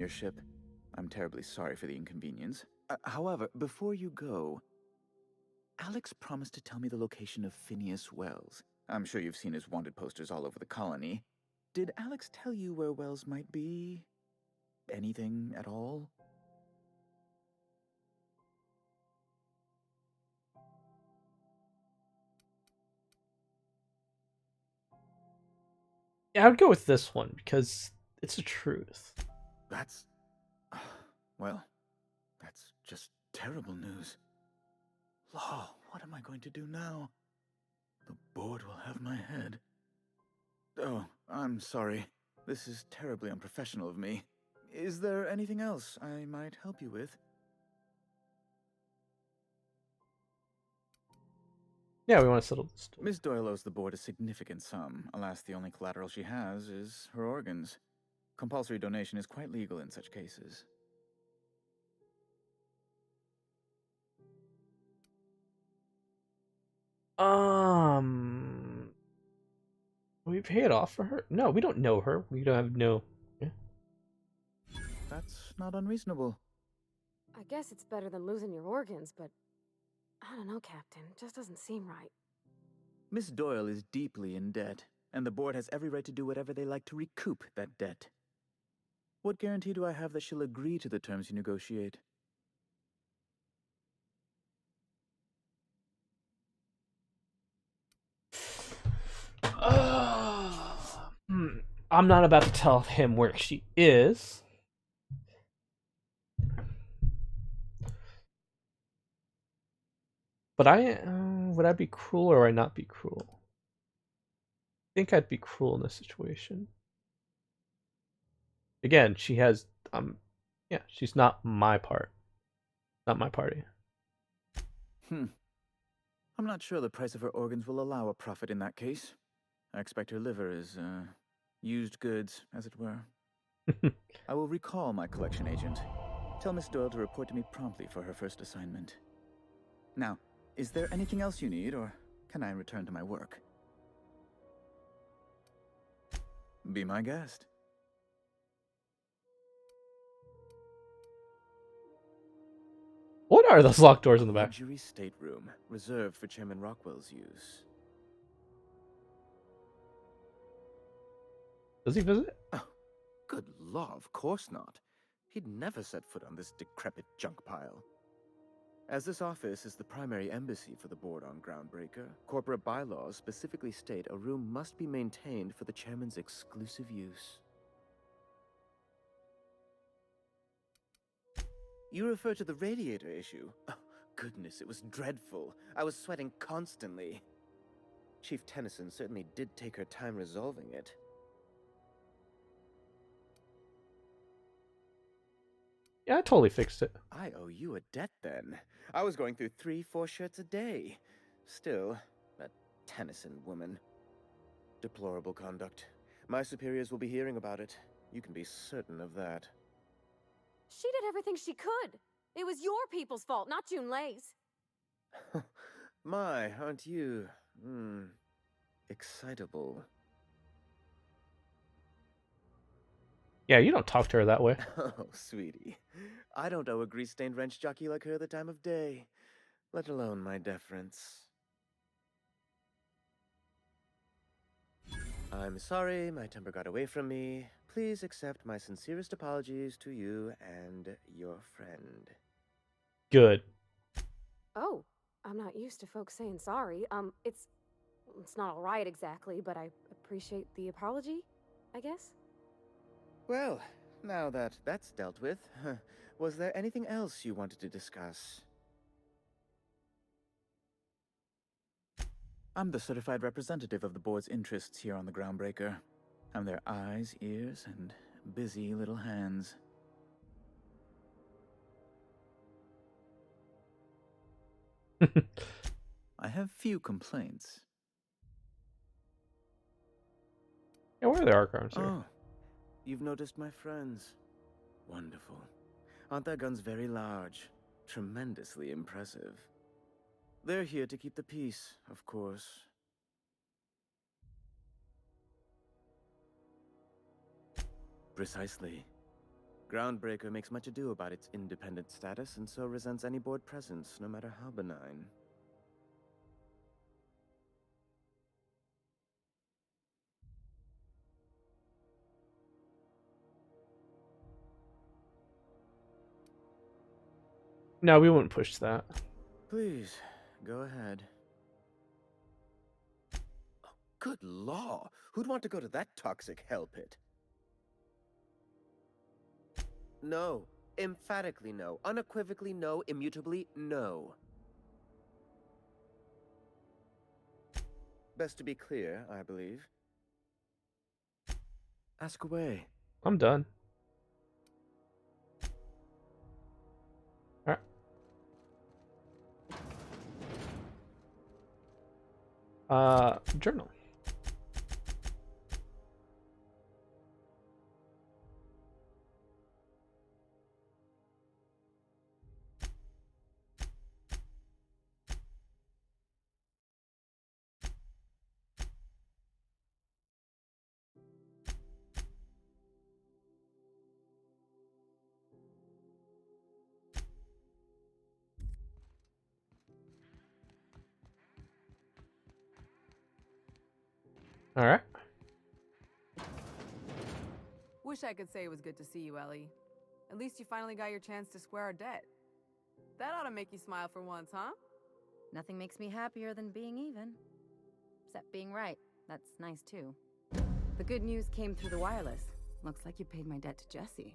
your ship. I'm terribly sorry for the inconvenience. However, before you go, Alex promised to tell me the location of Phineas Wells. I'm sure you've seen his wanted posters all over the colony. Did Alex tell you where Wells might be? Anything at all? Yeah, I would go with this one because it's the truth. That's... well, that's just terrible news. Law, what am I going to do now? The board will have my head. Oh, I'm sorry. This is terribly unprofessional of me. Is there anything else I might help you with? Yeah, we want to settle this. Miss Doyle owes the board a significant sum. Alas, the only collateral she has is her organs. Compulsory donation is quite legal in such cases. We pay it off for her? No, we don't know her. We don't have no. Yeah. That's not unreasonable. I guess it's better than losing your organs, but I don't know, Captain. It just doesn't seem right. Miss Doyle is deeply in debt, and the board has every right to do whatever they like to recoup that debt. What guarantee do I have that she'll agree to the terms you negotiate? I'm not about to tell him where she is. But would I be cruel or would I not be cruel? I think I'd be cruel in this situation. Again, she has yeah, she's not my part. Not my party. I'm not sure the price of her organs will allow a profit in that case. I expect her liver is, used goods, as it were. I will recall my collection agent. Tell Miss Doyle to report to me promptly for her first assignment. Now, is there anything else you need, or can I return to my work? Be my guest. What are those locked doors in the back? Luxury stateroom, reserved for Chairman Rockwell's use. Does he visit? Oh, good law, of course not. He'd never set foot on this decrepit junk pile. As this office is the primary embassy for the board on Groundbreaker, corporate bylaws specifically state a room must be maintained for the chairman's exclusive use. You refer to the radiator issue? Oh, goodness, it was dreadful. I was sweating constantly. Chief Tennyson certainly did take her time resolving it. Yeah, I totally fixed it. I owe you a debt then. I was going through 3-4 shirts a day. Still, that Tennyson woman. Deplorable conduct. My superiors will be hearing about it. You can be certain of that. She did everything she could. It was your people's fault, not Junlei's. My, aren't you, excitable. Yeah, you don't talk to her that way. Oh, sweetie. I don't owe a grease-stained wrench jockey like her the time of day, let alone my deference. I'm sorry my temper got away from me. Please accept my sincerest apologies to you and your friend. Good. Oh, I'm not used to folks saying sorry. It's not all right exactly, but I appreciate the apology, I guess. Well, now that that's dealt with, was there anything else you wanted to discuss? I'm the certified representative of the board's interests here on the Groundbreaker. I'm their eyes, ears, and busy little hands. I have few complaints. Yeah, where are the archives here? Oh, you've noticed my friends. Wonderful. Aren't their guns very large? Tremendously impressive. They're here to keep the peace, of course. Precisely. Groundbreaker makes much ado about its independent status and so resents any board presence, no matter how benign. No, we wouldn't push that. Please, go ahead. Oh, good law! Who'd want to go to that toxic hell pit? No. Emphatically no. Unequivocally no. Immutably no. Best to be clear, I believe. Ask away. I'm done. Journal. All right. Wish I could say it was good to see you, Ellie. At least you finally got your chance to square our debt. That ought to make you smile for once, huh? Nothing makes me happier than being even. Except being right. That's nice, too. The good news came through the wireless. Looks like you paid my debt to Jesse.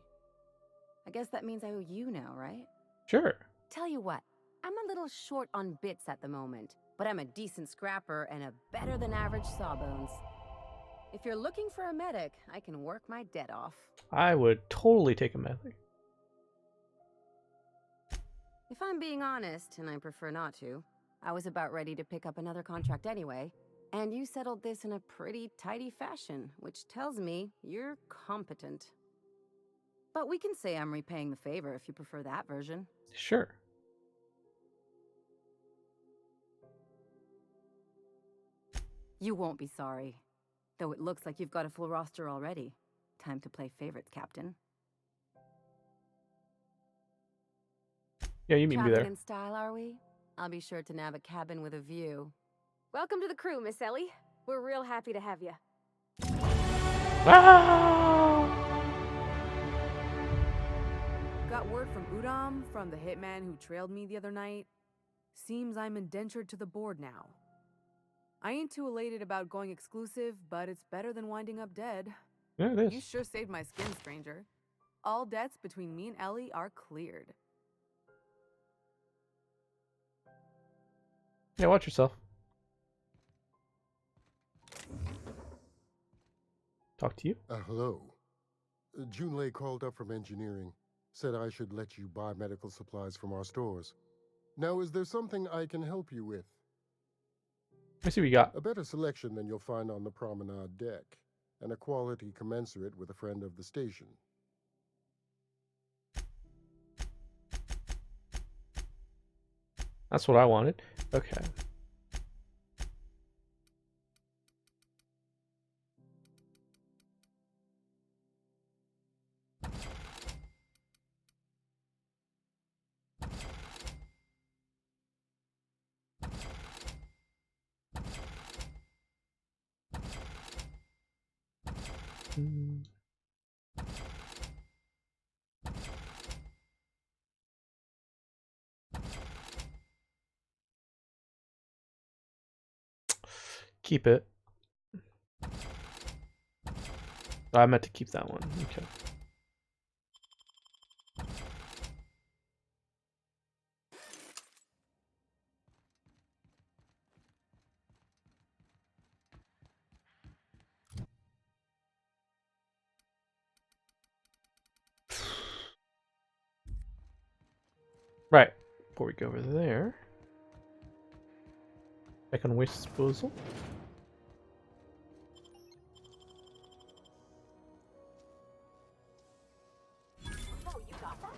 I guess that means I owe you now, right? Sure. Tell you what, I'm a little short on bits at the moment, but I'm a decent scrapper and a better-than-average sawbones. If you're looking for a medic, I can work my debt off. I would totally take a medic. If I'm being honest, and I prefer not to, I was about ready to pick up another contract anyway, and you settled this in a pretty tidy fashion, which tells me you're competent. But we can say I'm repaying the favor if you prefer that version. Sure. You won't be sorry. Though it looks like you've got a full roster already. Time to play favorites, Captain. Yeah, you meet me Traveling there. in style, are we? I'll be sure to nab a cabin with a view. Welcome to the crew, Miss Ellie. We're real happy to have you. Ah! Got word from Udam, from the hitman who trailed me the other night. Seems I'm indentured to the board now. I ain't too elated about going exclusive, but it's better than winding up dead. Yeah, it You is. sure saved my skin, stranger. All debts between me and Ellie are cleared. Yeah, watch yourself. Talk to you. Hello. Junlei called up from engineering. Said I should let you buy medical supplies from our stores. Now, is there something I can help you with? Let me see what we got. A better selection than you'll find on the promenade deck, and a quality commensurate with a friend of the station. That's what I wanted. Okay. Hmm. Keep it. Oh, I meant to keep that one. Okay. Right. Before we go over there. Back on waste disposal. Oh, you got that?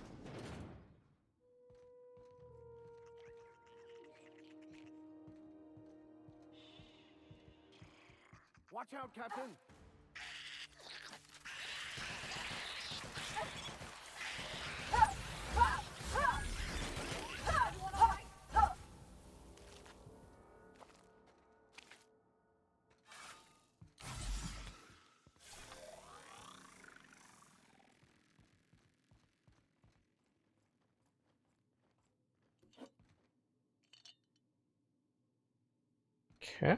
Watch out, Captain! Okay.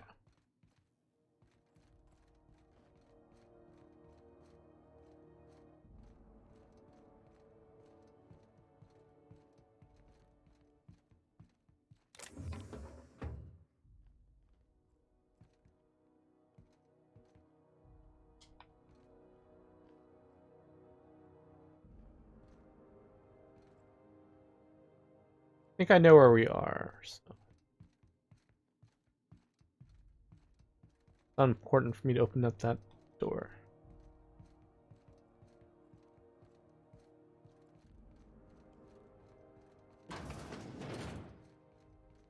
I think I know where we are. So. It's not important for me to open up that door.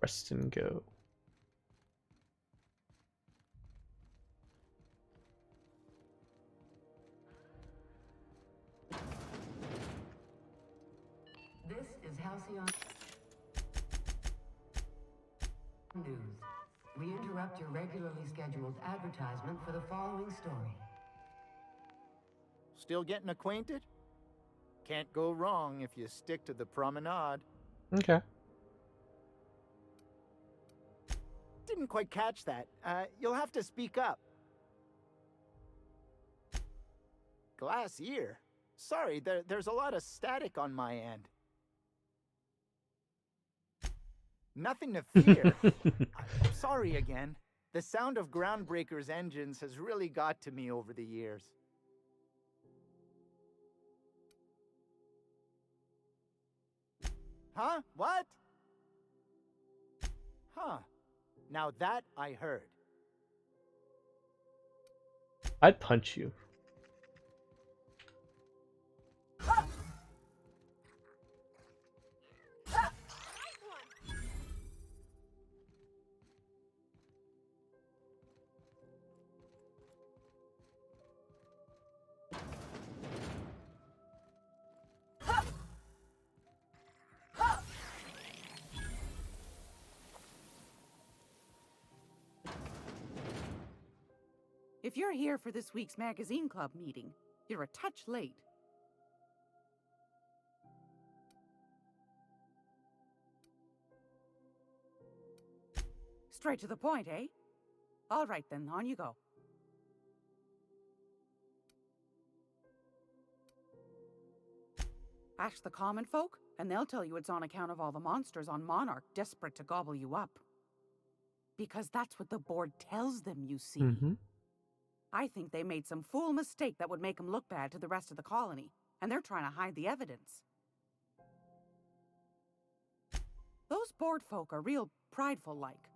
Rest and go. This is Halcyon News. We interrupt your regularly scheduled advertisement for the following story. Still getting acquainted? Can't go wrong if you stick to the promenade. Okay. Didn't quite catch that. You'll have to speak up. Glass ear? Sorry, there's a lot of static on my end. Nothing to fear. Sorry again. The sound of Groundbreaker's engines has really got to me over the years. Huh? What? Huh. Now that I heard. I'd punch you. If you're here for this week's magazine club meeting, you're a touch late. Straight to the point, eh? All right then, on you go. Ask the common folk, and they'll tell you it's on account of all the monsters on Monarch desperate to gobble you up. Because that's what the board tells them, you see. Mm-hmm. I think they made some fool mistake that would make them look bad to the rest of the colony, and they're trying to hide the evidence. Those board folk are real prideful-like.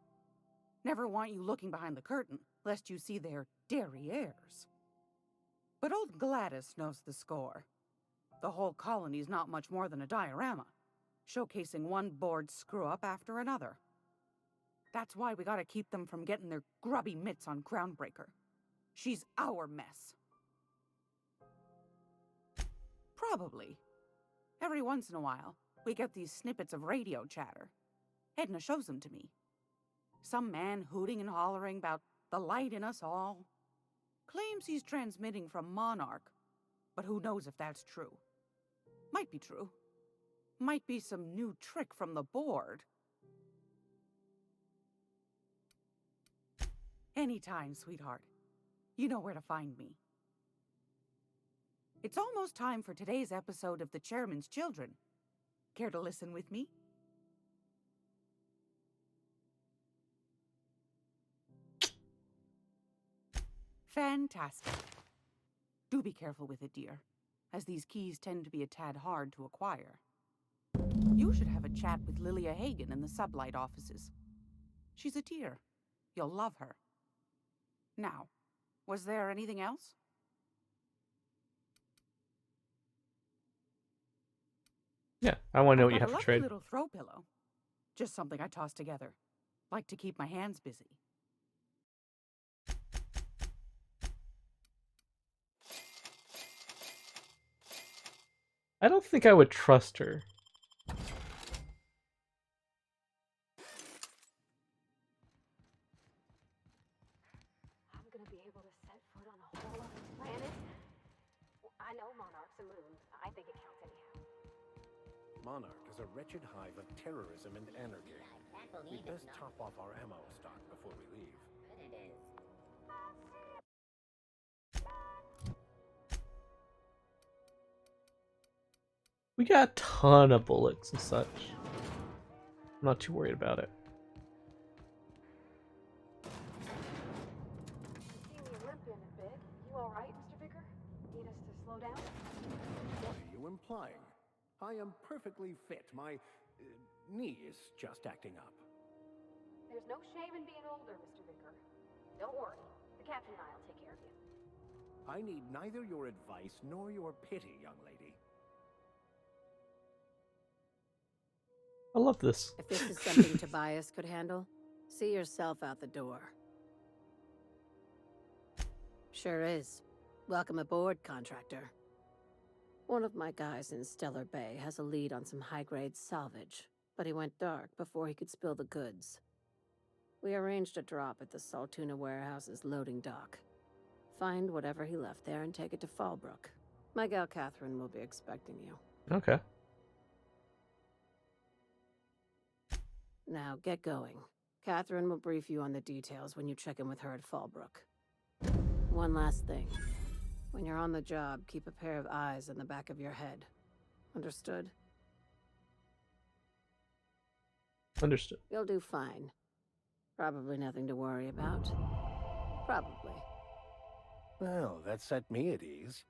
Never want you looking behind the curtain, lest you see their derrieres. But old Gladys knows the score. The whole colony's not much more than a diorama, showcasing one board screw-up after another. That's why we gotta keep them from getting their grubby mitts on Groundbreaker. She's our mess. Probably. Every once in a while, we get these snippets of radio chatter. Edna shows them to me. Some man hooting and hollering about the light in us all. Claims he's transmitting from Monarch, but who knows if that's true. Might be true. Might be some new trick from the board. Anytime, sweetheart. You know where to find me. It's almost time for today's episode of The Chairman's Children. Care to listen with me? Fantastic. Do be careful with it, dear, as these keys tend to be a tad hard to acquire. You should have a chat with Lilia Hagen in the sublight offices. She's a dear. You'll love her. Now, was there anything else? Yeah, I want to know what you I've got have a for trade. little throw pillow. Just something I tossed together. Like to keep my hands busy. I don't think I would trust her. I'm gonna be able to set foot on a whole other planet? I know Monarch's a moon. I think it counts anyhow. Monarch is a wretched hive of terrorism and anarchy. We'd best top off our ammo stock before we leave. We got a ton of bullets and such. I'm not too worried about it. You seem limping a bit. You all right, Mr. Vicker? Need us to slow down? What are you implying? I am perfectly fit. My knee is just acting up. There's no shame in being older, Mr. Vicker. Don't worry. The captain and I'll take care of you. I need neither your advice nor your pity, young lady. I love this. If this is something Tobias could handle, see yourself out the door. Sure is. Welcome aboard, contractor. One of my guys in Stellar Bay has a lead on some high-grade salvage, but he went dark before he could spill the goods. We arranged a drop at the Saltuna warehouse's loading dock. Find whatever he left there and take it to Fallbrook. My gal Catherine will be expecting you. Okay. Now, get going. Catherine will brief you on the details when you check in with her at Fallbrook. One last thing. When you're on the job, keep a pair of eyes in the back of your head. Understood? Understood. You'll do fine. Probably nothing to worry about. Probably. Well, that set me at ease.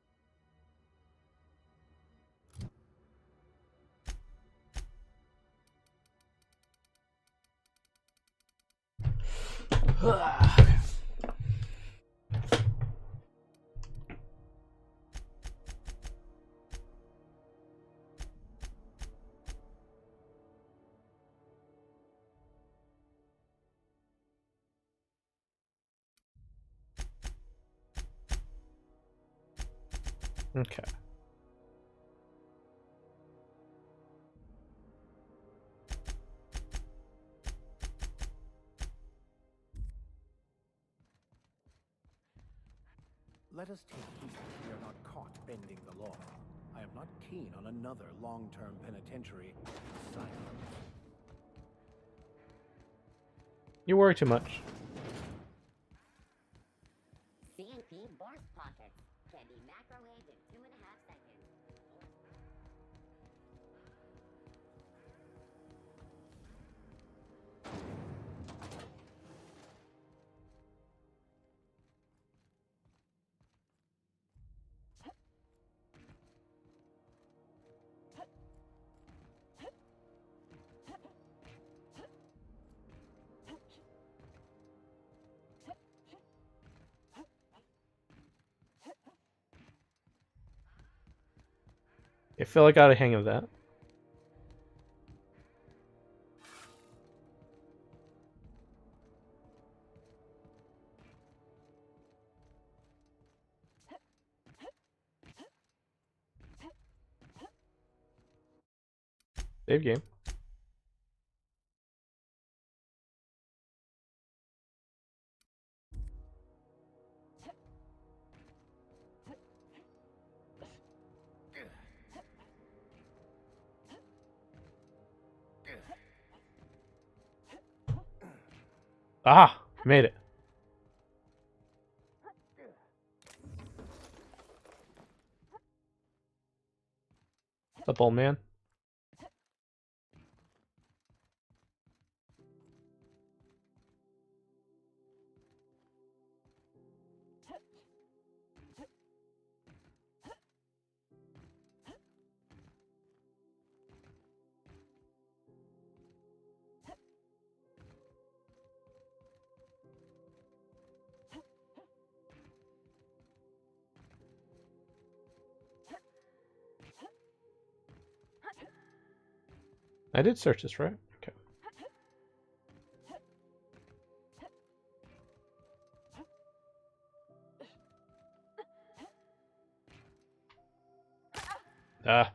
Okay. Let us take heed we are not caught bending the law. I am not keen on another long-term penitentiary assignment. You worry too much. CNP Barf Pockets can be microwaved in 2.5 seconds. I feel like I got a hang of that. Save game. Ah, made it. What's up, old man? I did search this, right? Okay. Ah.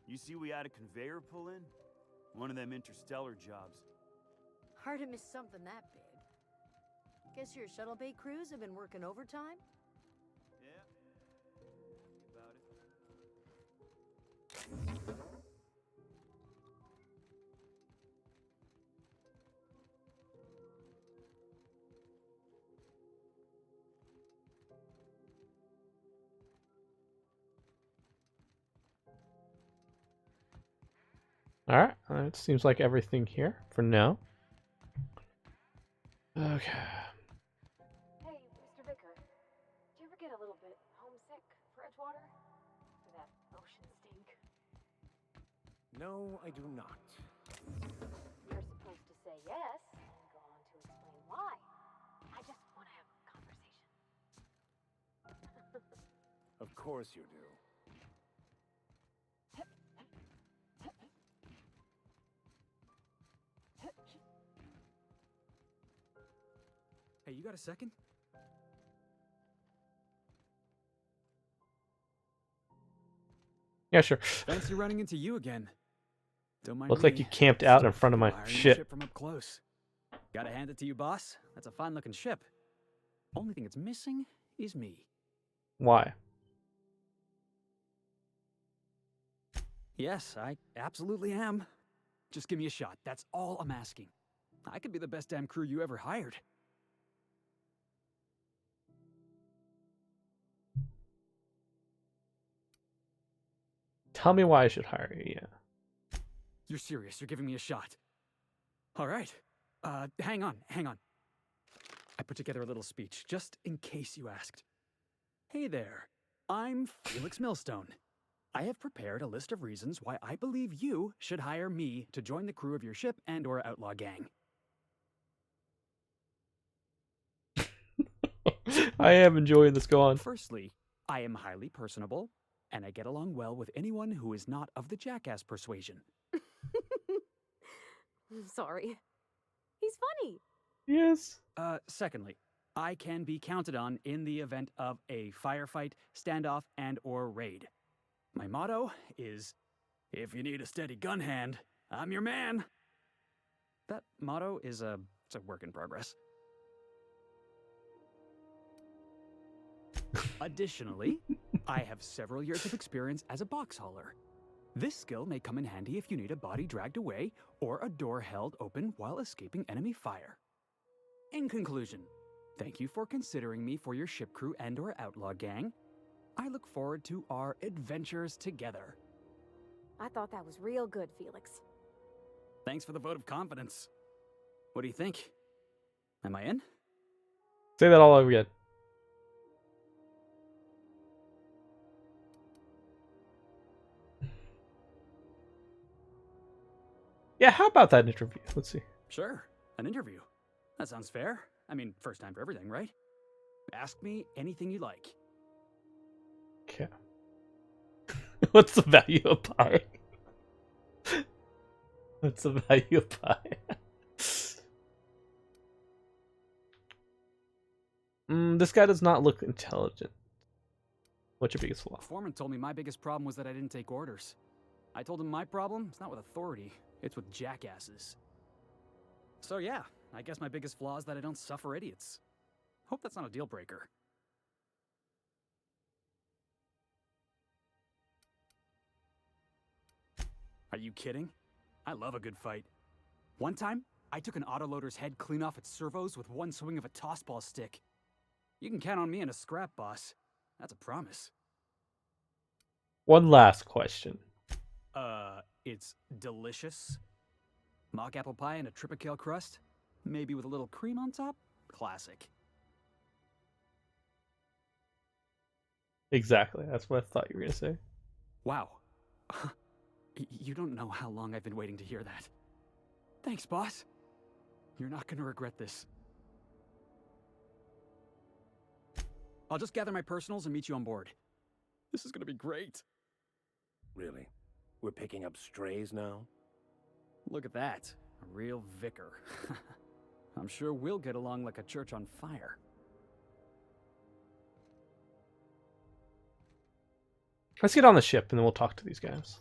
You see we had a conveyor pull in? One of them interstellar jobs. Hard to miss something that big. Guess your shuttle bay crews have been working overtime? Yeah. About it. Alright, it seems like everything here for now. Okay. Hey, Mr. Vicker. Do you ever get a little bit homesick for Edgewater? For that ocean stink? No, I do not. You're supposed to say yes and go on to explain why. I just want to have a conversation. Of course you do. Hey, you got a second? Yeah, sure. Fancy running into you again. Don't mind Looks like me. you camped out in front of my Admiring the ship. From up close. Gotta hand it to you, boss. That's a fine-looking ship. Only thing it's missing is me. Why? Yes, I absolutely am. Just give me a shot. That's all I'm asking. I could be the best damn crew you ever hired. Tell me why I should hire you, yeah. You're serious. You're giving me a shot. All right. Hang on. I put together a little speech, just in case you asked. Hey there. I'm Felix Millstone. I have prepared a list of reasons why I believe you should hire me to join the crew of your ship and/or outlaw gang. I am enjoying this. Go on. Firstly, I am highly personable, and I get along well with anyone who is not of the jackass persuasion. Sorry. He's funny. Yes. Secondly, I can be counted on in the event of a firefight, standoff, and/or raid. My motto is, if you need a steady gun hand, I'm your man. That motto is it's a work in progress. Additionally, I have several years of experience as a box hauler. This skill may come in handy if you need a body dragged away or a door held open while escaping enemy fire. In conclusion, thank you for considering me for your ship crew and/or outlaw gang. I look forward to our adventures together. I thought that was real good, Felix. Thanks for the vote of confidence. What do you think? Am I in? Say that all over again. Yeah, how about that interview? Let's see. Sure, an interview. That sounds fair. I mean, first time for everything, right? Ask me anything you like. Okay. What's the value of pie? What's the value of pie? This guy does not look intelligent. What's your biggest flaw? Foreman told me my biggest problem was that I didn't take orders. I told him my problem is not with authority, it's with jackasses. So yeah, I guess my biggest flaw is that I don't suffer idiots. Hope that's not a deal breaker. Are you kidding? I love a good fight. One time, I took an autoloader's head clean off its servos with one swing of a tossball stick. You can count on me in a scrap, boss. That's a promise. One last question. It's delicious. Mock apple pie and a tripicale crust, maybe with a little cream on top. Classic. Exactly. That's what I thought you were gonna say. Wow. You don't know how long I've been waiting to hear that. Thanks, boss. You're not gonna regret this. I'll just gather my personals and meet you on board. This is gonna be great. Really? We're picking up strays now? Look at that. A real vicar. I'm sure we'll get along like a church on fire. Let's get on the ship and then we'll talk to these guys.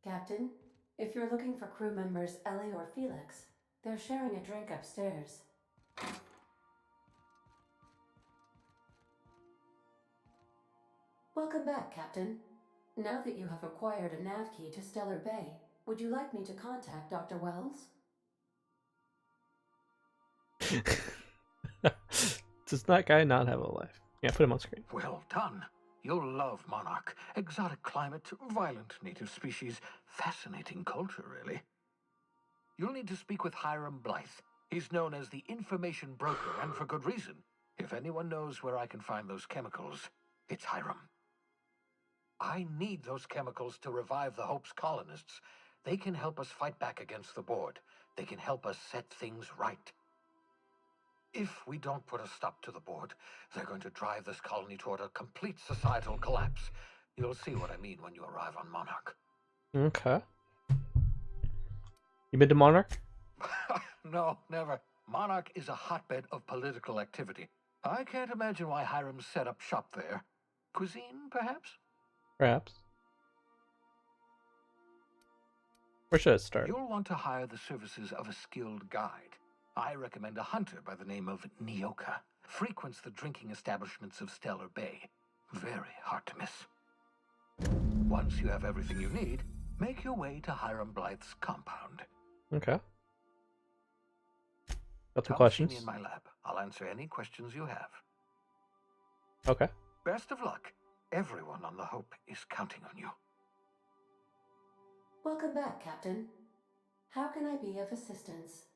Captain, if you're looking for crew members Ellie or Felix, they're sharing a drink upstairs. Welcome back, Captain. Now that you have acquired a nav key to Stellar Bay, would you like me to contact Dr. Wells? Does that guy not have a life? Yeah, put him on screen. Well done. You'll love Monarch. Exotic climate, violent native species, fascinating culture, really. You'll need to speak with Hiram Blythe. He's known as the information broker, and for good reason. If anyone knows where I can find those chemicals, it's Hiram. I need those chemicals to revive the Hope's colonists. They can help us fight back against the board. They can help us set things right. If we don't put a stop to the board, they're going to drive this colony toward a complete societal collapse. You'll see what I mean when you arrive on Monarch. Okay. You been to Monarch? No, never. Monarch is a hotbed of political activity. I can't imagine why Hiram set up shop there. Cuisine, perhaps? Perhaps. Where should I start? You'll want to hire the services of a skilled guide. I recommend a hunter by the name of Nyoka. Frequents the drinking establishments of Stellar Bay. Very hard to miss. Once you have everything you need, make your way to Hiram Blythe's compound. Okay. Got some Come questions. see me in my lab. I'll answer any questions you have. Okay. Best of luck. Everyone on the Hope is counting on you. Welcome back, Captain. How can I be of assistance?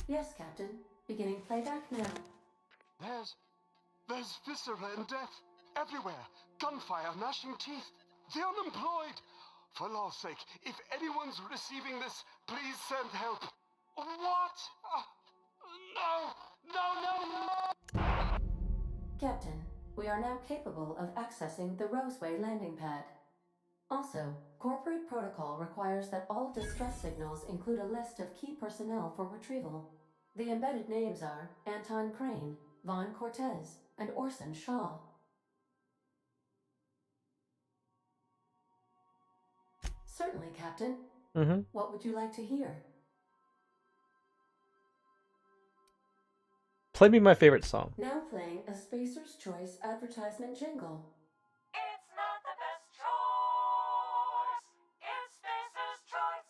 Yes, Captain. Beginning playback now. There's viscera and death everywhere. Gunfire, gnashing teeth. The unemployed. For law's sake, if anyone's receiving this, please send help. What? No! Captain, we are now capable of accessing the Roseway landing pad. Also, corporate protocol requires that all distress signals include a list of key personnel for retrieval. The embedded names are Anton Crane, Vaughn Cortez, and Orson Shaw. Certainly, Captain. Mm-hmm. What would you like to hear? Play me my favorite song. Now playing a Spacer's Choice advertisement jingle. It's not the best choice. It's Spacer's choice.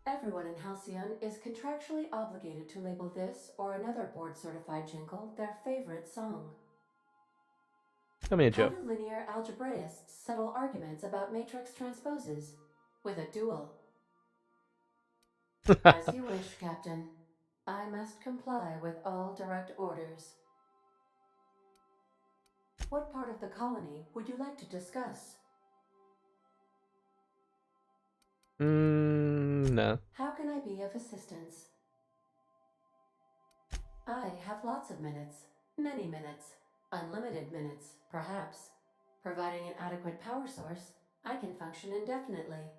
Everyone in Halcyon is contractually obligated to label this or another board-certified jingle their favorite song. Tell me a How joke. do linear algebraists settle arguments about matrix transposes? With a duel. As you wish, Captain. I must comply with all direct orders. What part of the colony would you like to discuss? No. How can I be of assistance? I have lots of minutes. Many minutes. Unlimited minutes, perhaps. Providing an adequate power source, I can function indefinitely.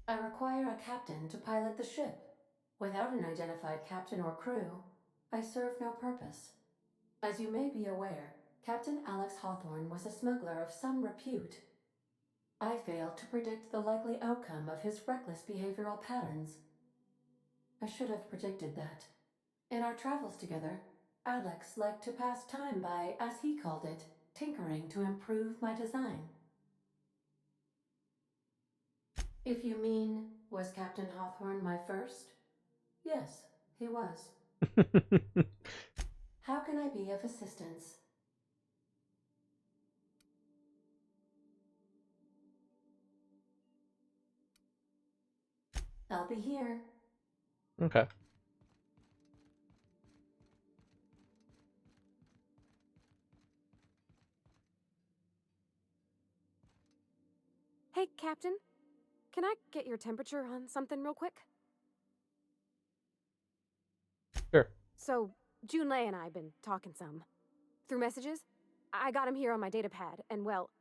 I require a captain to pilot the ship. Without an identified captain or crew, I serve no purpose. As you may be aware, Captain Alex Hawthorne was a smuggler of some repute. I failed to predict the likely outcome of his reckless behavioral patterns. I should have predicted that. In our travels together, Alex liked to pass time by, as he called it, tinkering to improve my design. If you mean, was Captain Hawthorne my first? Yes, he was. How can I be of assistance? I'll be here. Okay. Hey, Captain. Can I get your temperature on something real quick? Sure. So, Junlei and I have been talking some. Through messages, I got him here on my datapad, and well,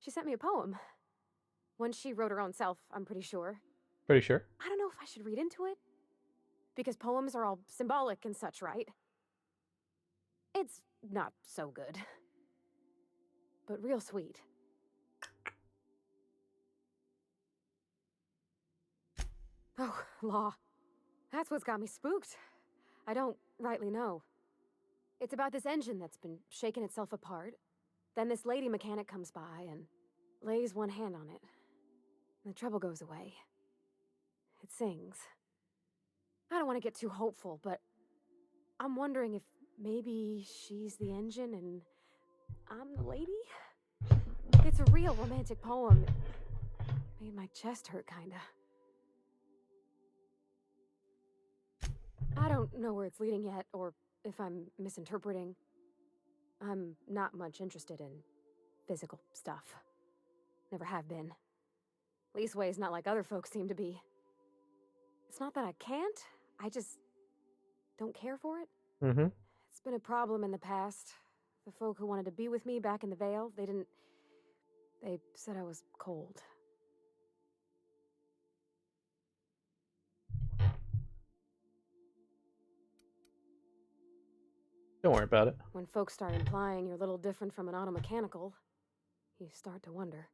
she sent me a poem. One she wrote her own self, I'm pretty sure. Pretty sure. I don't know if I should read into it. Because poems are all symbolic and such, right? It's not so good. But real sweet. Oh, law. That's what's got me spooked. I don't rightly know. It's about this engine that's been shaking itself apart. Then this lady mechanic comes by and lays one hand on it. the trouble goes away. It sings. I don't want to get too hopeful, but I'm wondering if maybe she's the engine and I'm the lady? It's a real romantic poem. It made my chest hurt, kinda. I don't know where it's leading yet, or if I'm misinterpreting. I'm not much interested in physical stuff. Never have been. Leastways, not like other folks seem to be. It's not that I can't, I just don't care for it. Mm-hmm. It's been a problem in the past. The folk who wanted to be with me back in the Vale, they said I was cold. Don't worry about it. When folks start implying you're a little different from an automechanical, you start to wonder.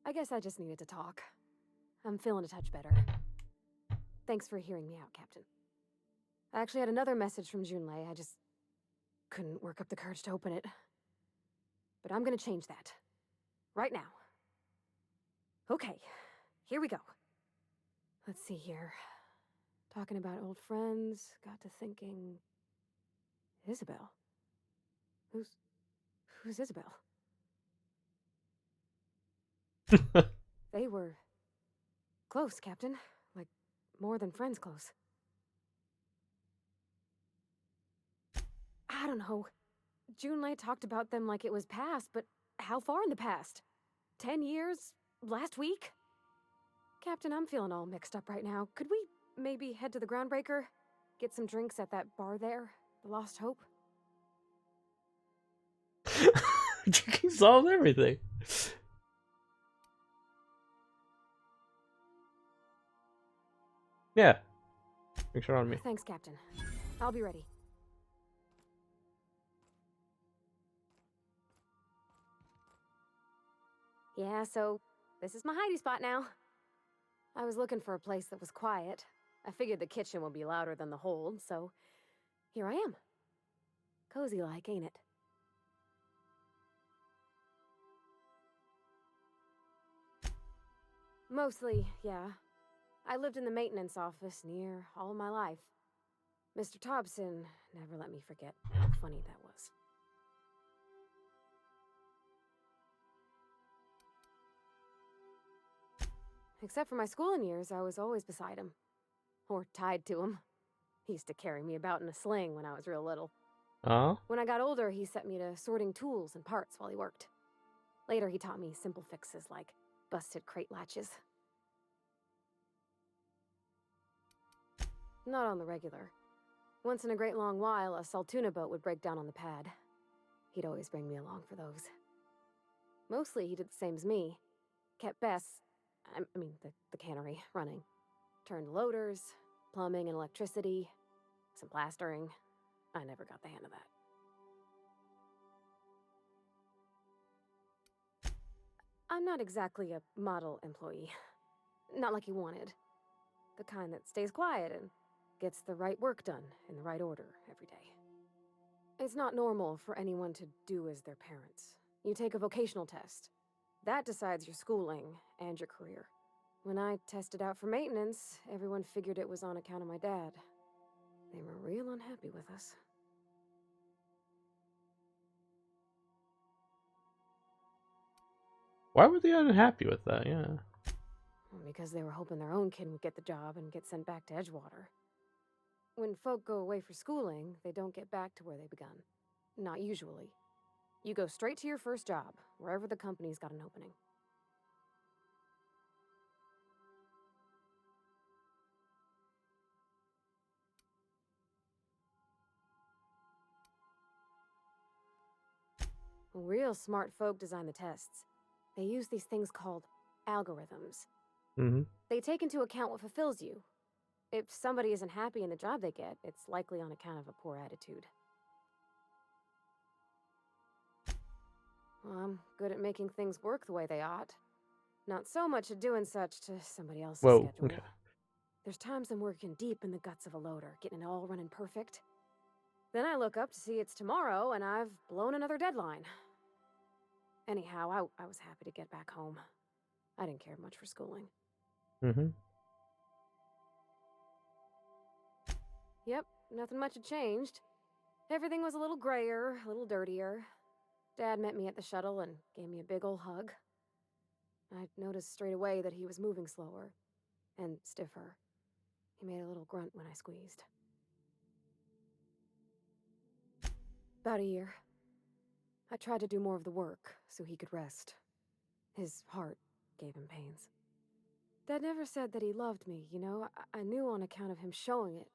I guess I just needed to talk. I'm feeling a touch better. Thanks for hearing me out, Captain. I actually had another message from Junlei. I just couldn't work up the courage to open it. But I'm gonna change that. Right now. Okay, here we go. Let's see here. Talking about old friends, got to thinking... Isabel? Who's Isabel? They were... close, Captain. Like, more than friends close. I don't know. Junlei talked about them like it was past, but how far in the past? 10 years? Last week? Captain, I'm feeling all mixed up right now. Could we maybe head to the Groundbreaker? Get some drinks at that bar there? The Lost Hope? He solved everything. Yeah. Make sure on me. Thanks, Captain. I'll be ready. Yeah, so this is my hidey spot now. I was looking for a place that was quiet. I figured the kitchen would be louder than the hold, so here I am. Cozy like, ain't it? Mostly, yeah. I lived in the maintenance office near all my life. Mr. Thompson never let me forget how funny that was. Except for my schooling years, I was always beside him. Or tied to him. He used to carry me about in a sling when I was real little. When I got older, he set me to sorting tools and parts while he worked. Later, he taught me simple fixes like busted crate latches. Not on the regular. Once in a great long while, a Saltuna boat would break down on the pad. He'd always bring me along for those. Mostly, he did the same as me. Kept the cannery running. Turned loaders, plumbing and electricity, some plastering. I never got the hang of that. I'm not exactly a model employee. Not like he wanted. The kind that stays quiet and gets the right work done in the right order every day. It's not normal for anyone to do as their parents. You take a vocational test. That decides your schooling and your career. When I tested out for maintenance, everyone figured it was on account of my dad. They were real unhappy with us. Why were they unhappy with that? Yeah. Because they were hoping their own kid would get the job and get sent back to Edgewater. When folk go away for schooling, they don't get back to where they begun. Not usually. You go straight to your first job, wherever the company's got an opening. Real smart folk design the tests. They use these things called algorithms. Mm-hmm. They take into account what fulfills you. If somebody isn't happy in the job they get, it's likely on account of a poor attitude. Well, I'm good at making things work the way they ought. Not so much at doing such to somebody else's schedule. Okay. There's times I'm working deep in the guts of a loader, getting it all running perfect. Then I look up to see it's tomorrow and I've blown another deadline. Anyhow, I was happy to get back home. I didn't care much for schooling. Mm-hmm. Yep, nothing much had changed. Everything was a little grayer, a little dirtier. Dad met me at the shuttle and gave me a big ol' hug. I noticed straight away that he was moving slower and stiffer. He made a little grunt when I squeezed. About a year. I tried to do more of the work so he could rest. His heart gave him pains. Dad never said that he loved me, you know? I knew on account of him showing it.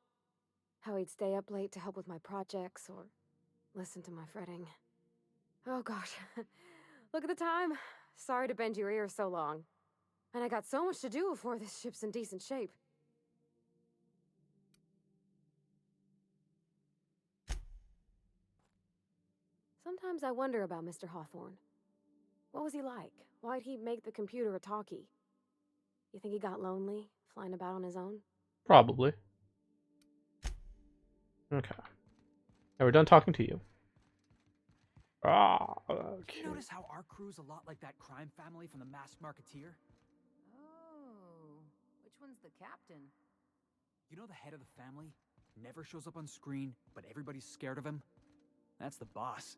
How he'd stay up late to help with my projects or listen to my fretting. Oh gosh, look at the time. Sorry to bend your ears so long. And I got so much to do before this ship's in decent shape. Sometimes I wonder about Mr. Hawthorne. What was he like? Why'd he make the computer a talkie? You think he got lonely, flying about on his own? Probably. Okay. Now we're done talking to you. Ah, okay. You notice how our crew's a lot like that crime family from The Masked Marketeer? Oh, which one's the captain? You know the head of the family? Never shows up on screen, but everybody's scared of him? That's the boss.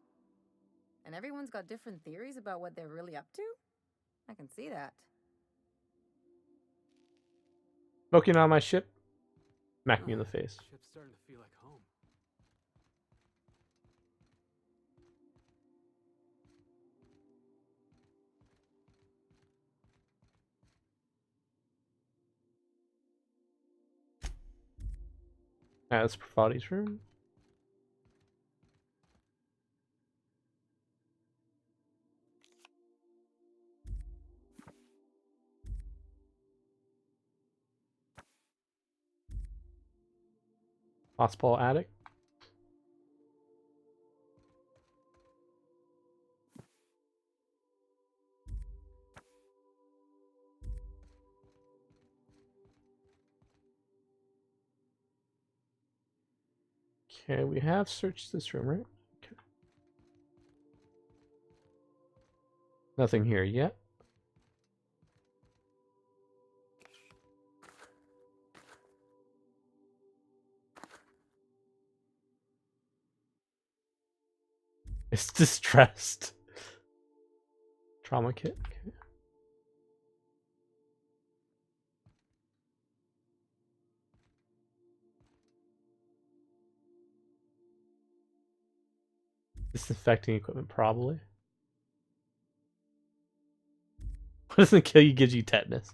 And everyone's got different theories about what they're really up to? I can see that. Smoking on my ship? Smack me in the face. Ship's starting to feel like home. That's Pravati's room. Hospital attic. Okay, we have searched this room, right? Okay. Nothing here yet. It's distressed. Trauma kit. Okay. Disinfecting equipment, probably. What doesn't kill you gives you tetanus.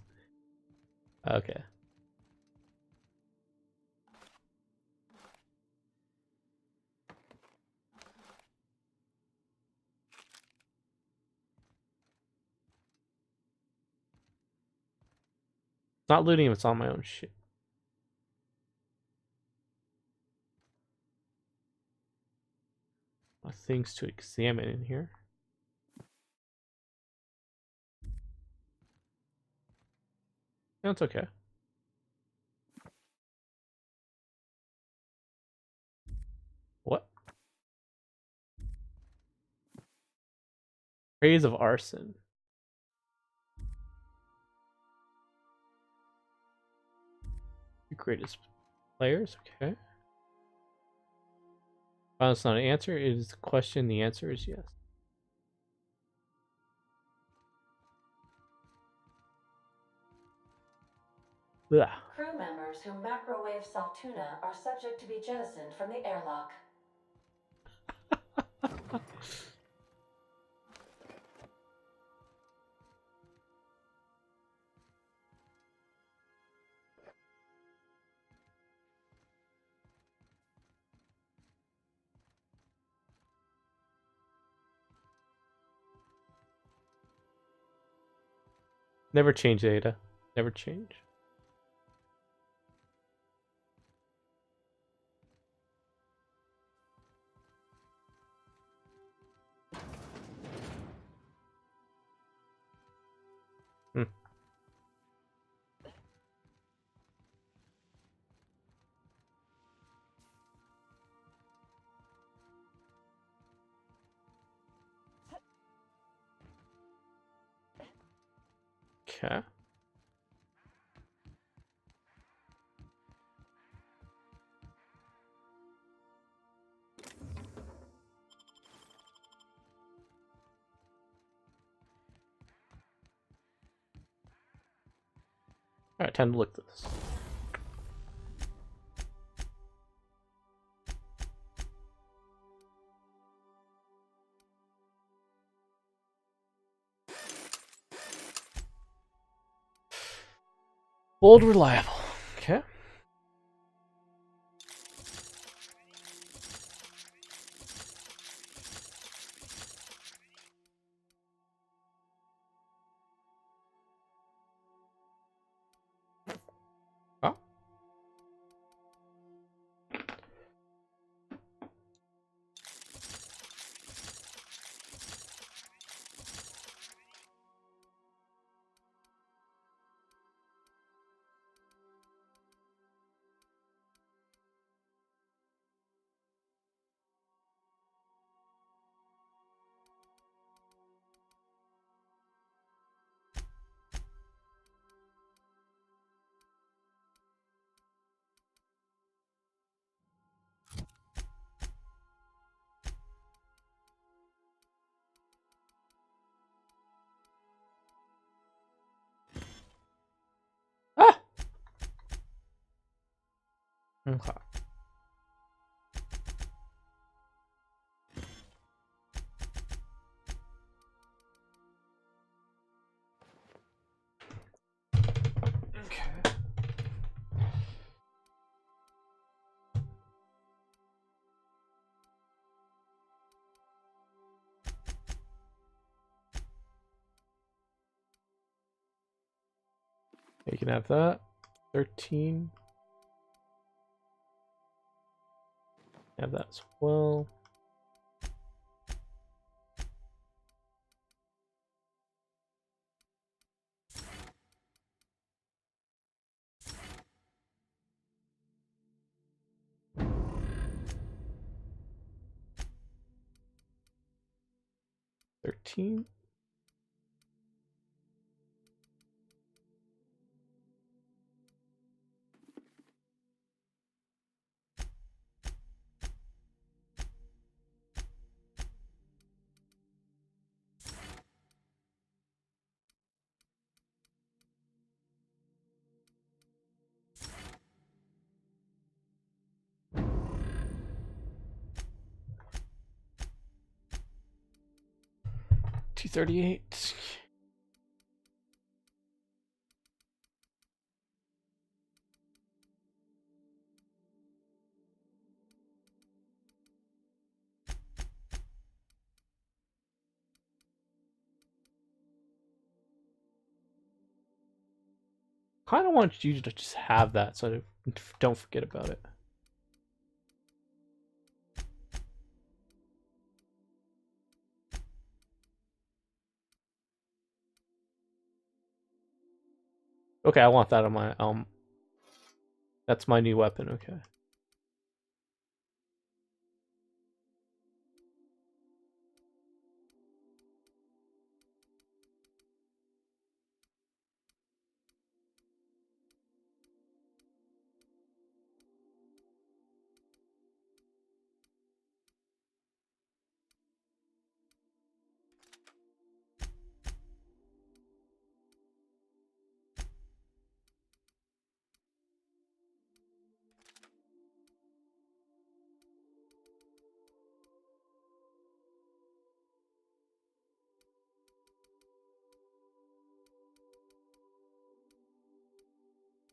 Okay. It's not looting if it's on my own shit. Things to examine in here. That's okay. What? Praise of arson. You greatest players, okay. That's not an answer. It is a question. The answer is yes. Blah. Crew members who macrowave Saltuna are subject to be jettisoned from the airlock. Never change, Ada. Never change. Okay. Alright, time to look at this. Bold, reliable. Okay. Oh. Ah! Okay. Okay. You can have that. 13. Have that as well. $13. $238. Kind of want you to just have that so I don't forget about it. Okay, I want that on my that's my new weapon, okay.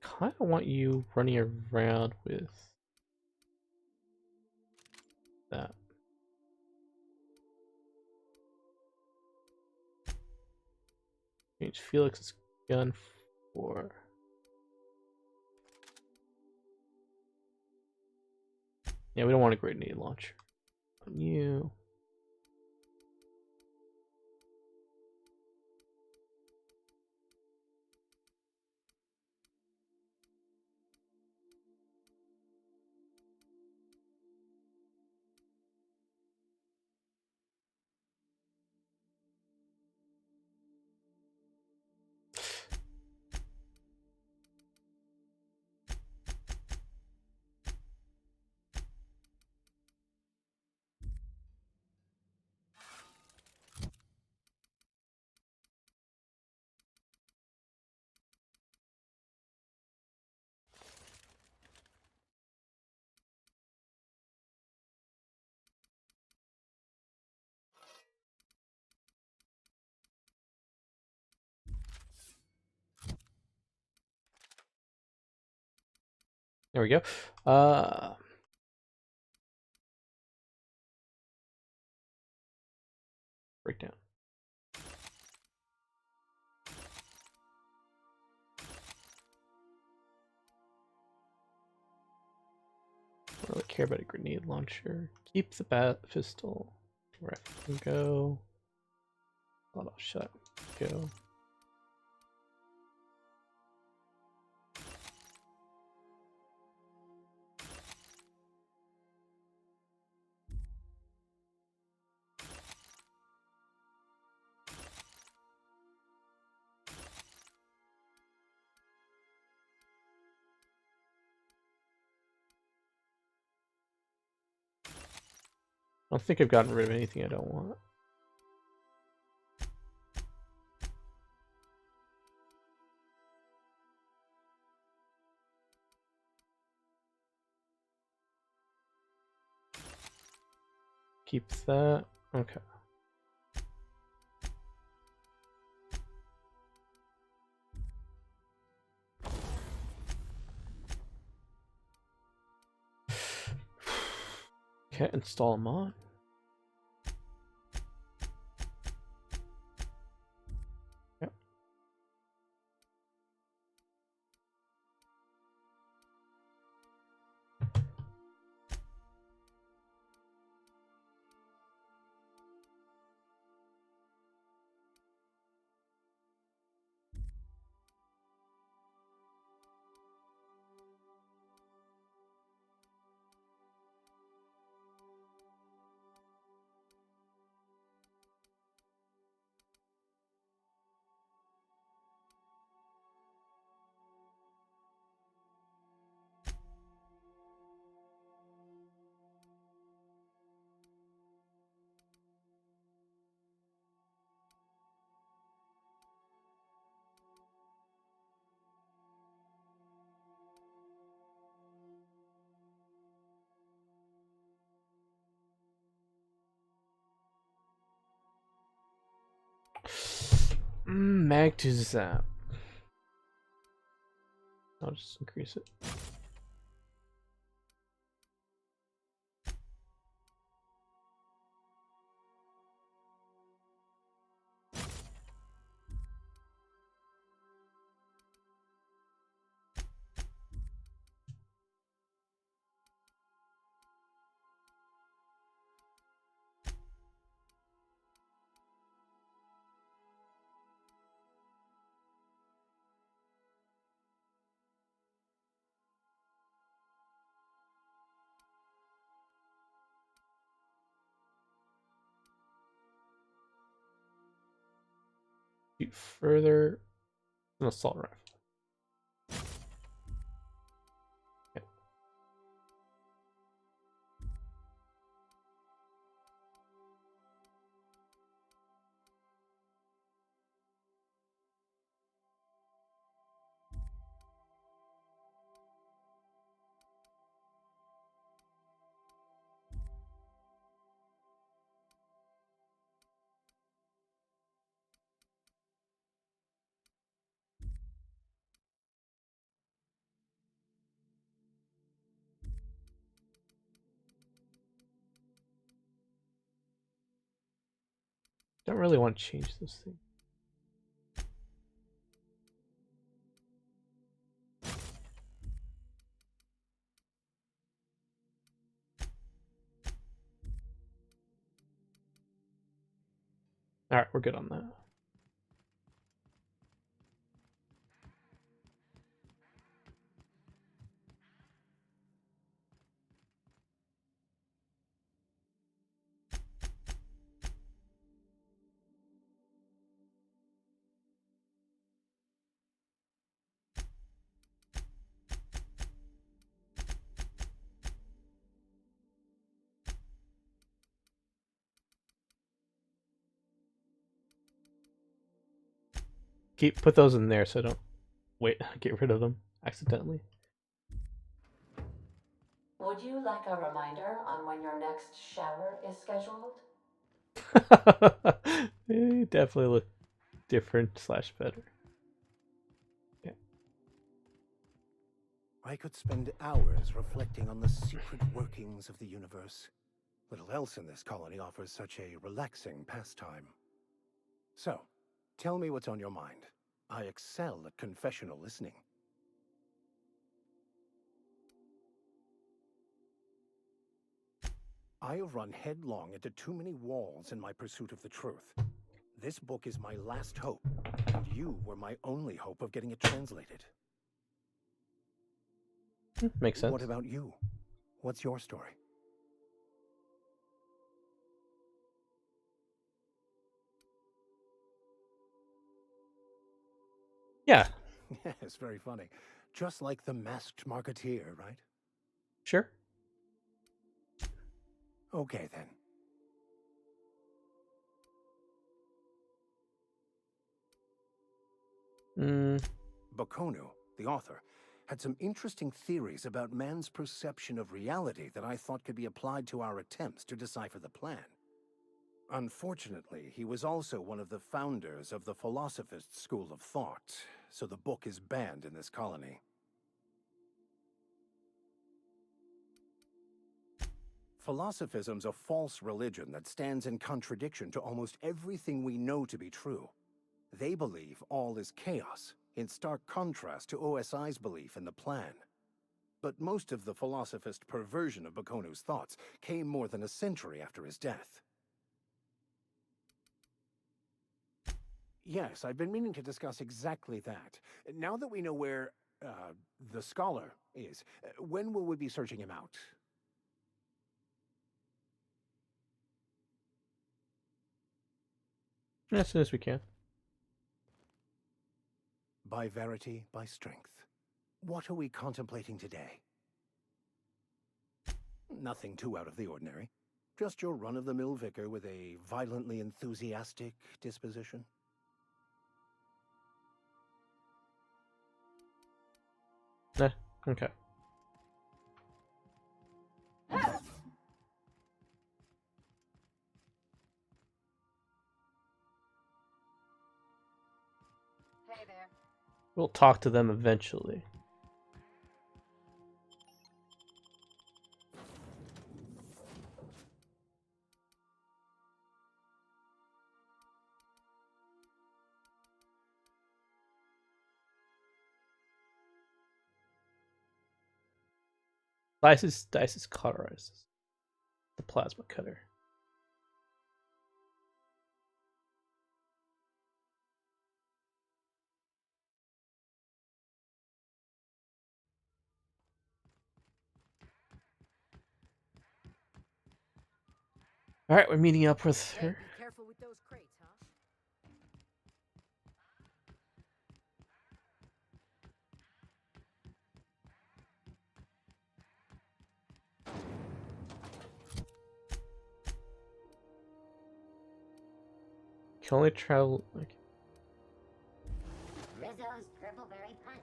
Kind of want you running around with that. Change Felix's gun for. Yeah, we don't want a grenade launcher on you. There we go. Breakdown. I don't really care about a grenade launcher. Keep the bat pistol. Where I can go. Auto shot. Go. I don't think I've gotten rid of anything I don't want. Keeps that. Okay. Can't install them on. Yep. Mag to zap. I'll just increase it. Shoot further. An assault rifle. Okay. Don't really want to change this thing. All right, we're good on that. Put those in there so I don't get rid of them accidentally. Would you like a reminder on when your next shower is scheduled? They definitely look different / better. Yeah. I could spend hours reflecting on the secret workings of the universe. Little else in this colony offers such a relaxing pastime. So, tell me what's on your mind. I excel at confessional listening. I have run headlong into too many walls in my pursuit of the truth. This book is my last hope, and you were my only hope of getting it translated. Makes sense. What about you? What's your story? Yeah. Yes, very funny. Just like the masked marketeer, right? Sure. Okay, then. Bakonu, the author, had some interesting theories about man's perception of reality that I thought could be applied to our attempts to decipher the plan. Unfortunately, he was also one of the founders of the philosophist school of thought, so the book is banned in this colony. Philosophism's a false religion that stands in contradiction to almost everything we know to be true. They believe all is chaos, in stark contrast to OSI's belief in the plan. But most of the philosophist perversion of Bakonu's thoughts came more than a century after his death. Yes, I've been meaning to discuss exactly that. Now that we know where, the scholar is, when will we be searching him out? As soon as we can. By verity, by strength. What are we contemplating today? Nothing too out of the ordinary. Just your run-of-the-mill vicar with a violently enthusiastic disposition. Okay. Hey there. We'll talk to them eventually. Dices cauterizes the plasma cutter. All right, we're meeting up with her. Be careful with those crates, huh? Can only travel. Okay. Rizzo's Purple Berry Punch.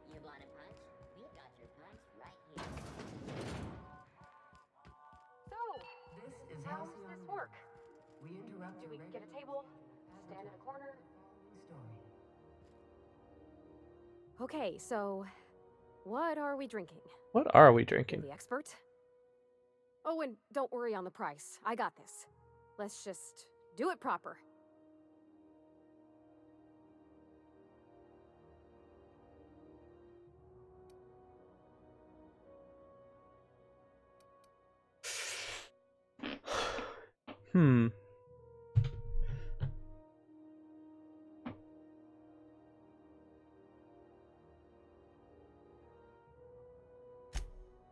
You want a punch? We've got your punch right here. So, how does this work? Do we get a table? Stand in a corner? Okay, so what are we drinking? What are we drinking? The expert? Oh, and don't worry on the price. I got this. Let's just do it proper.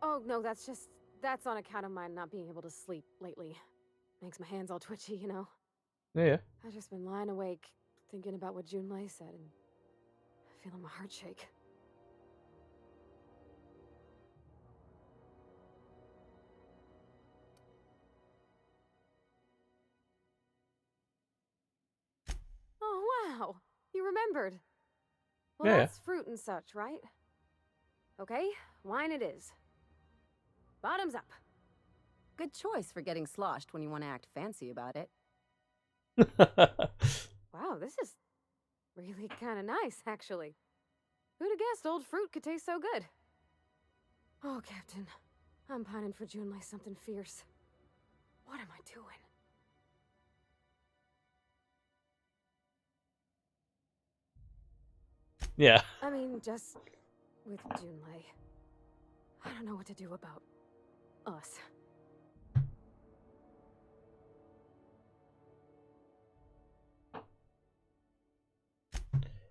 Oh, no, that's on account of my not being able to sleep lately. Makes my hands all twitchy, you know? Yeah. I've just been lying awake, thinking about what Junlei said, and feeling my heart shake. Oh, wow! You remembered! Well, Yeah. that's fruit and such, right? Okay, wine it is. Bottoms up. Good choice for getting sloshed when you want to act fancy about it. Wow, this is really kind of nice, actually. Who'd have guessed old fruit could taste so good? Oh, Captain. I'm pining for June like something fierce. What am I doing? Yeah. I mean, just with Junlei. I don't know what to do about us.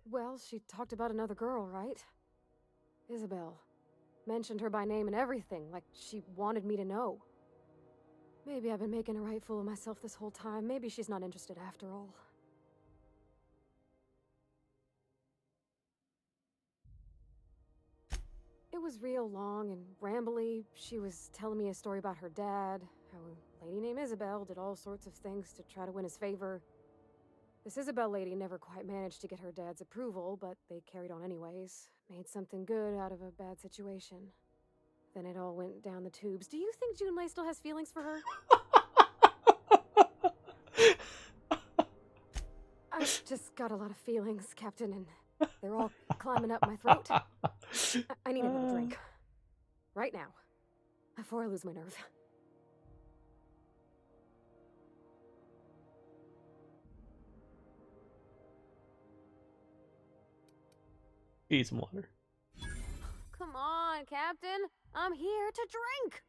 Well, she talked about another girl, right? Isabel. Mentioned her by name and everything, like she wanted me to know. Maybe I've been making a right fool of myself this whole time. Maybe she's not interested after all. It was real long and rambly. She was telling me a story about her dad, how a lady named Isabel did all sorts of things to try to win his favor. This Isabel lady never quite managed to get her dad's approval, but they carried on anyways. Made something good out of a bad situation. Then it all went down the tubes. Do you think Junlei still has feelings for her? I've just got a lot of feelings, Captain, and they're all climbing up my throat. I need another drink. Right now. Before I lose my nerve. Eat some water. Come on, Captain. I'm here to drink.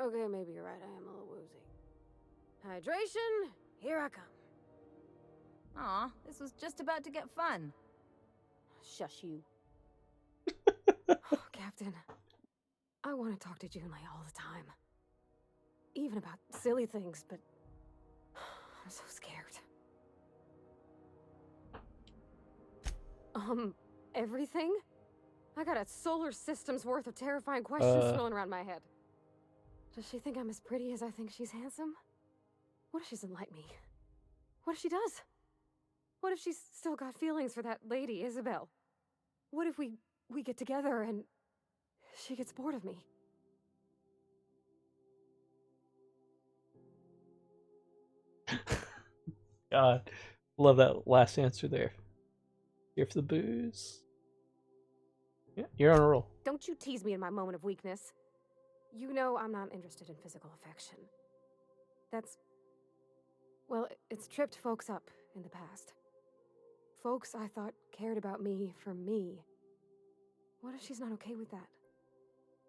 Okay, maybe you're right. I am a little woozy. Hydration, here I come. Aw, this was just about to get fun. Shush you. Captain, I want to talk to Junlei all the time. Even about silly things, but I'm so scared. Everything? I got a solar system's worth of terrifying questions swirling around my head. Does she think I'm as pretty as I think she's handsome? What if she doesn't like me? What if she does? What if she's still got feelings for that lady, Isabel? What if we get together and she gets bored of me? God, love that last answer there. Here for the booze. Yeah, you're on a roll. Don't you tease me in my moment of weakness. You know I'm not interested in physical affection. That's... well, it's tripped folks up in the past. Folks I thought cared about me for me. What if she's not okay with that?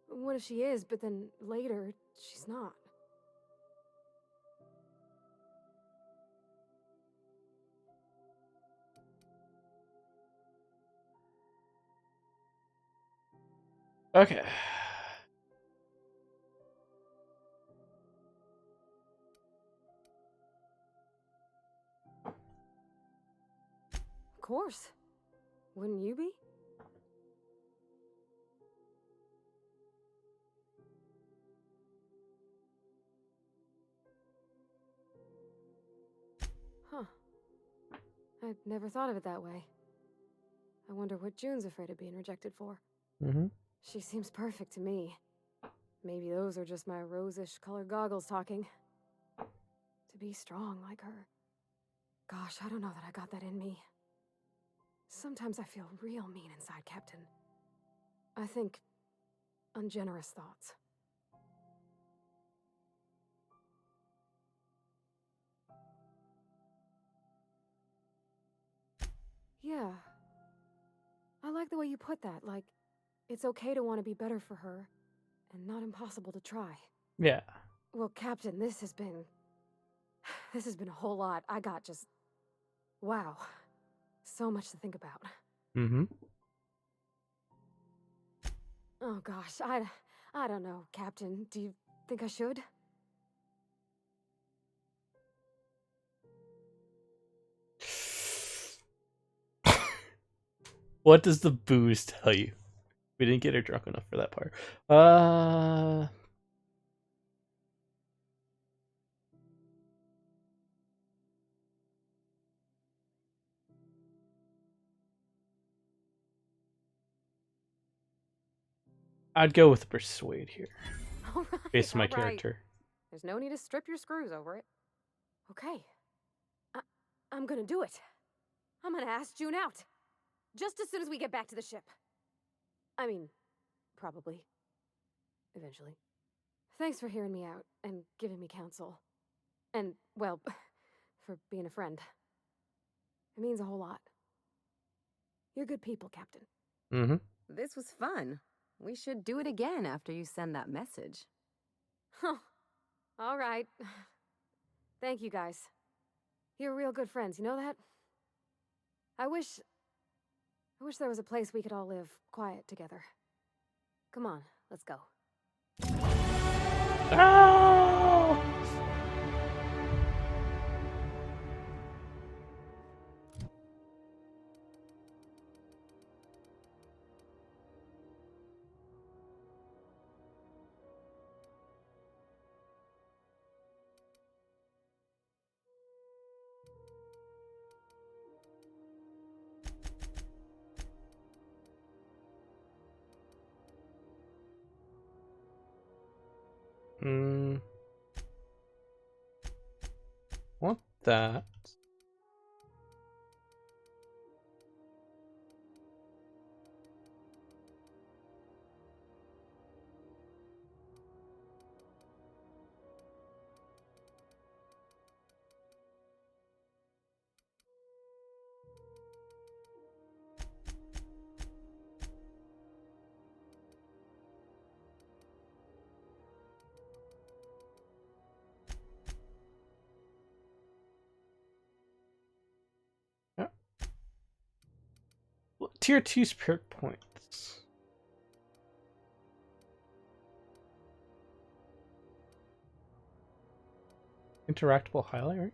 What if she is, but then later, she's not? Okay. Of course. Wouldn't you be? Huh. I'd never thought of it that way. I wonder what June's afraid of being rejected for. Mm-hmm. She seems perfect to me. Maybe those are just my rosish colored goggles talking. To be strong like her. Gosh, I don't know that I got that in me. Sometimes I feel real mean inside, Captain. I think ungenerous thoughts. Yeah. I like the way you put that, like, it's okay to want to be better for her, and not impossible to try. Yeah. Well, Captain, this has been a whole lot. I got just... wow. So much to think about. Mm-hmm. Oh gosh, I don't know, Captain. Do you think I should? What does the booze tell you? We didn't get her drunk enough for that part. I'd go with persuade here. All right, Based on my all right. character. There's no need to strip your screws over it. Okay. I'm gonna do it. I'm gonna ask June out. Just as soon as we get back to the ship. I mean, probably. eventually. Thanks for hearing me out and giving me counsel. And, well, for being a friend. It means a whole lot. You're good people, Captain. Mm-hmm. This was fun. We should do it again after you send that message. Huh. All right. Thank you, guys. You're real good friends, you know that? I wish there was a place we could all live quiet together. Come on, let's go. Oh! Want that. Yeah. Well, tier 2 spirit points. Interactable highlight range.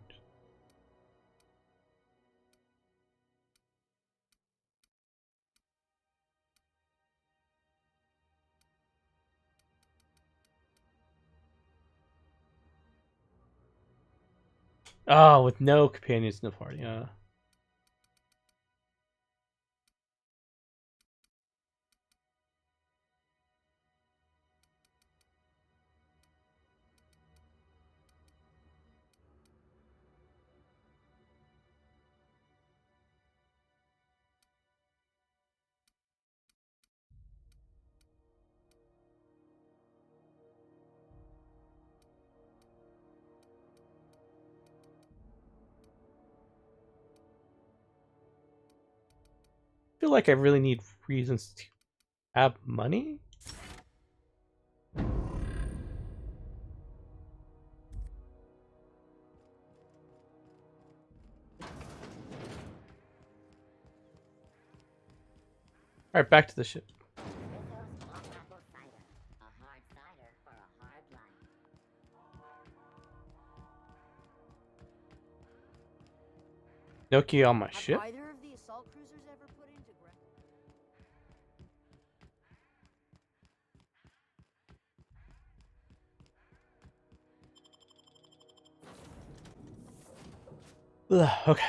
Oh, with no companions in the party, yeah. I feel like I really need reasons to have money. Alright, back to the ship. Noki on my ship? Have either of the assault cruisers ever put into Ugh, okay.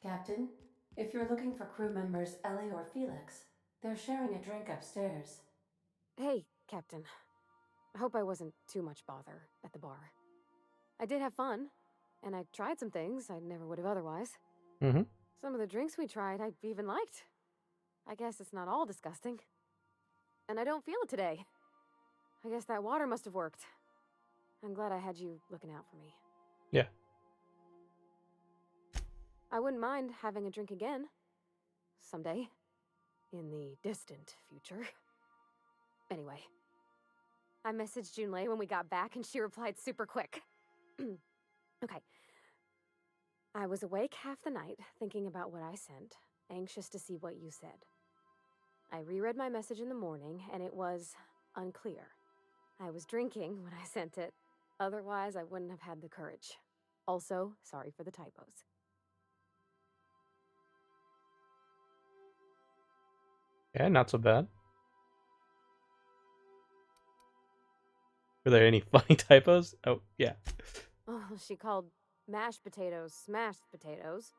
Captain, if you're looking for crew members Ellie or Felix, they're sharing a drink upstairs. Hey, Captain. I hope I wasn't too much bother at the bar. I did have fun, and I tried some things I never would have otherwise. Mm-hmm. Some of the drinks we tried I even liked. I guess it's not all disgusting. And I don't feel it today. I guess that water must have worked. I'm glad I had you looking out for me. Yeah. I wouldn't mind having a drink again. Someday. In the distant future. Anyway. I messaged Junlei when we got back and she replied super quick. Okay. I was awake half the night, thinking about what I sent, anxious to see what you said. I reread my message in the morning, and it was unclear. I was drinking when I sent it. Otherwise, I wouldn't have had the courage. Also, sorry for the typos. Yeah, not so bad. Were there any funny typos? Oh, yeah. Oh, she called mashed potatoes smashed potatoes,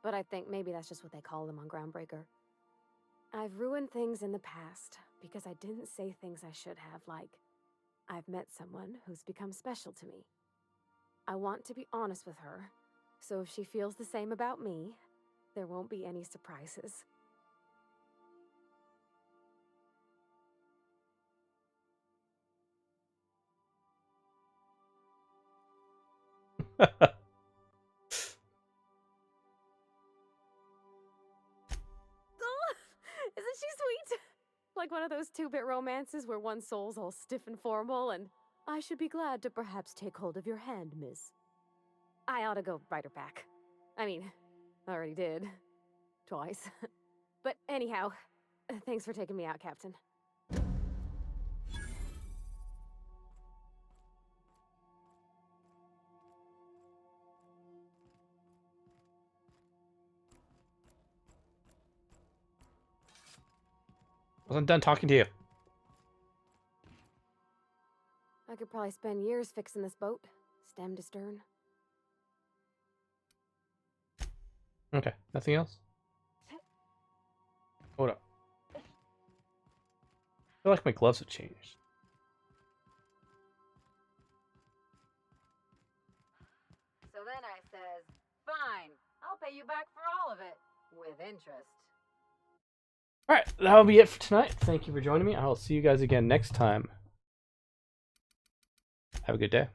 but I think maybe that's just what they call them on Groundbreaker. I've ruined things in the past because I didn't say things I should have, like, I've met someone who's become special to me. I want to be honest with her, so if she feels the same about me, there won't be any surprises. Isn't she sweet? Like one of those 2-bit romances where one soul's all stiff and formal and, I should be glad to perhaps take hold of your hand, miss. I ought to go write her back. I mean, I already did. Twice. But anyhow, thanks for taking me out, Captain. Wasn't done talking to you. I could probably spend years fixing this boat, stem to stern. Okay, nothing else? Hold up. I feel like my gloves have changed. So then I says, fine, I'll pay you back for all of it, with interest. Alright, that'll be it for tonight. Thank you for joining me. I will see you guys again next time. Have a good day.